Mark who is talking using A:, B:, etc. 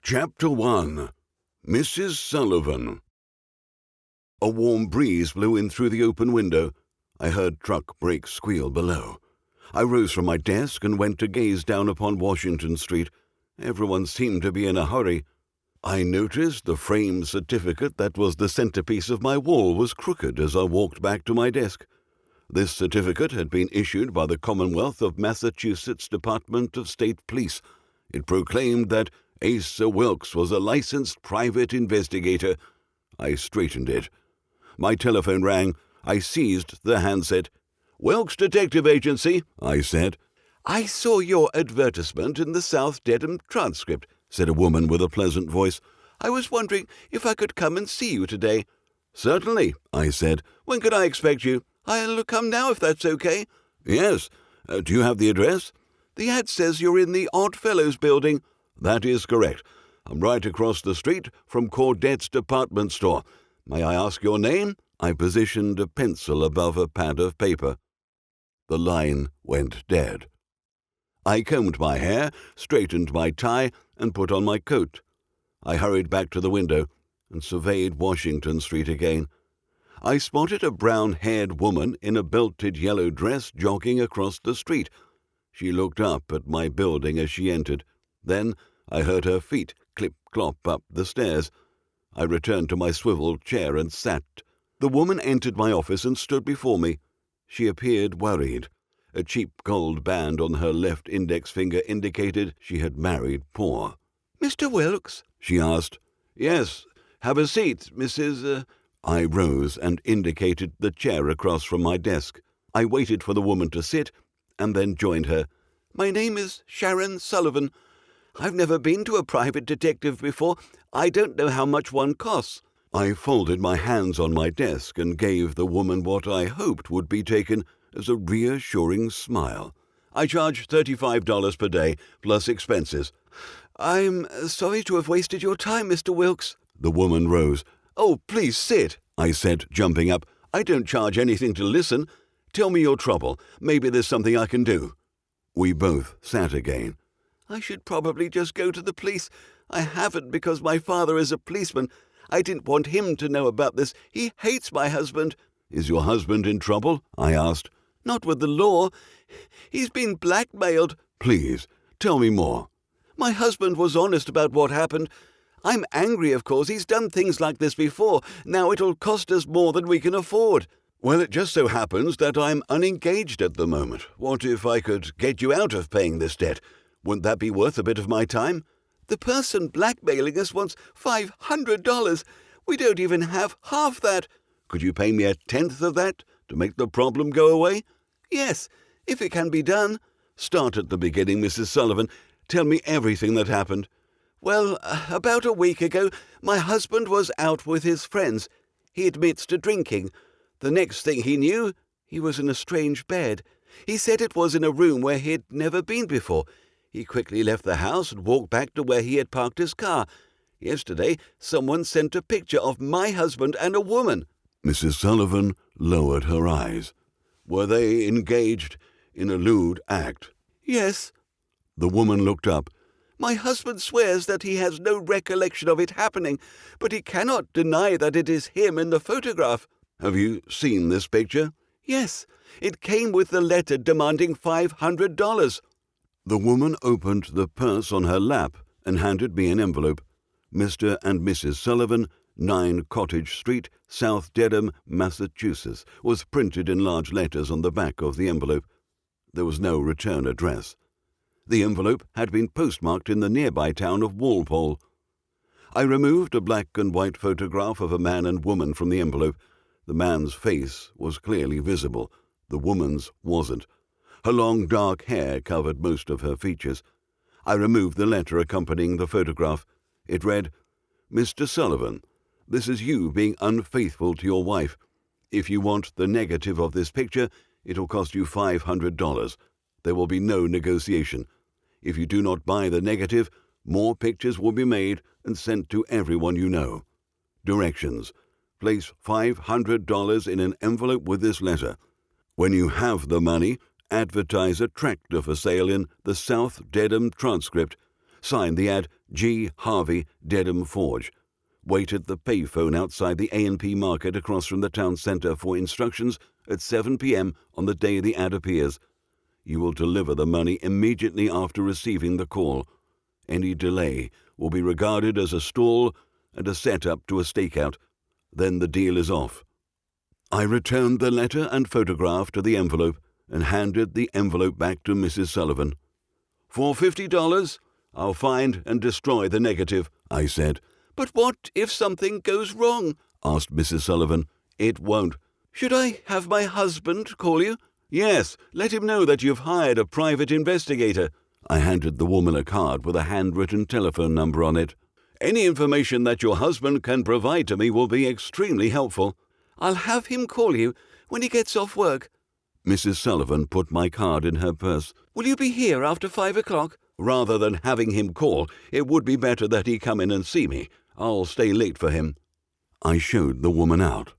A: Chapter 1. Mrs. Sullivan. A warm breeze blew in through the open window. I heard truck brakes squeal below. I rose from my desk and went to gaze down upon Washington Street. Everyone seemed to be in a hurry. I noticed the framed certificate that was the centerpiece of my wall was crooked as I walked back to my desk. This certificate had been issued by the Commonwealth of Massachusetts Department of State Police. It proclaimed that Asa Wilkes was a licensed private investigator. I straightened it. My telephone rang. I seized the handset. "Wilkes Detective Agency," I said. "I saw your advertisement in the South Dedham Transcript," said a woman with a pleasant voice. "I was wondering if I could come and see you today." "Certainly," I said. "When could I expect you?" "I'll come now if that's okay." "Yes. Do you have the address?" "The ad says you're in the Odd Fellows building." "That is correct. I'm right across the street from Cordette's department store. May I ask your name?" I positioned a pencil above a pad of paper. The line went dead. I combed my hair, straightened my tie, and put on my coat. I hurried back to the window and surveyed Washington Street again. I spotted a brown-haired woman in a belted yellow dress jogging across the street. She looked up at my building as she entered. Then I heard her feet clip-clop up the stairs. I returned to my swivel chair and sat. The woman entered my office and stood before me. She appeared worried. A cheap gold band on her left index finger indicated she had married poor. "Mr. Wilkes?" she asked. "Yes. Have a seat, Mrs. I rose and indicated the chair across from my desk. I waited for the woman to sit, and then joined her. "My name is Sharon Sullivan. I've never been to a private detective before. I don't know how much one costs." I folded my hands on my desk and gave the woman what I hoped would be taken as a reassuring smile. "I charge $35 per day, plus expenses." "I'm sorry to have wasted your time, Mr. Wilkes." The woman rose. "Oh, please sit," I said, jumping up. "I don't charge anything to listen. Tell me your trouble. Maybe there's something I can do." We both sat again. "I should probably just go to the police. I haven't because my father is a policeman. I didn't want him to know about this. He hates my husband." "Is your husband in trouble?" I asked. "Not with the law. He's been blackmailed." "Please, tell me more." "My husband was honest about what happened. I'm angry, of course. He's done things like this before. Now it'll cost us more than we can afford." "Well, it just so happens that I'm unengaged at the moment. What if I could get you out of paying this debt? Wouldn't that be worth a bit of my time?" "The person blackmailing us wants $500. We don't even have half that." "Could you pay me 1/10 of that to make the problem go away?" "Yes, if it can be done." "Start at the beginning, Mrs. Sullivan. Tell me everything that happened." "Well, about a week ago, my husband was out with his friends. He admits to drinking. The next thing he knew, he was in a strange bed. He said it was in a room where he'd never been before. He quickly left the house and walked back to where he had parked his car. Yesterday, someone sent a picture of my husband and a woman." Mrs. Sullivan lowered her eyes. "Were they engaged in a lewd act?" "Yes." The woman looked up. "My husband swears that he has no recollection of it happening, but he cannot deny that it is him in the photograph." "Have you seen this picture?" "Yes. It came with the letter demanding $500. The woman opened the purse on her lap and handed me an envelope. "Mr. and Mrs. Sullivan, 9 Cottage Street, South Dedham, Massachusetts," was printed in large letters on the back of the envelope. There was no return address. The envelope had been postmarked in the nearby town of Walpole. I removed a black and white photograph of a man and woman from the envelope. The man's face was clearly visible. The woman's wasn't. Her long dark hair covered most of her features. I removed the letter accompanying the photograph. It read, "Mr. Sullivan, this is you being unfaithful to your wife. If you want the negative of this picture, it'll cost you $500. There will be no negotiation. If you do not buy the negative, more pictures will be made and sent to everyone you know. Directions: place $500 in an envelope with this letter. When you have the money, advertise a tractor for sale in the South Dedham Transcript. Sign the ad G. Harvey, Dedham Forge. Wait at the payphone outside the A&P Market across from the town centre for instructions at 7 p.m. on the day the ad appears. You will deliver the money immediately after receiving the call. Any delay will be regarded as a stall and a set-up to a stakeout. Then the deal is off." I returned the letter and photograph to the envelope and handed the envelope back to Mrs. Sullivan. "For $50, I'll find and destroy the negative," I said. "But what if something goes wrong?" asked Mrs. Sullivan. "It won't." "Should I have my husband call you?" "Yes, let him know that you've hired a private investigator." I handed the woman a card with a handwritten telephone number on it. "Any information that your husband can provide to me will be extremely helpful." "I'll have him call you when he gets off work." Mrs. Sullivan put my card in her purse. "Will you be here after 5 o'clock?" "Rather than having him call, it would be better that he come in and see me. I'll stay late for him." I showed the woman out.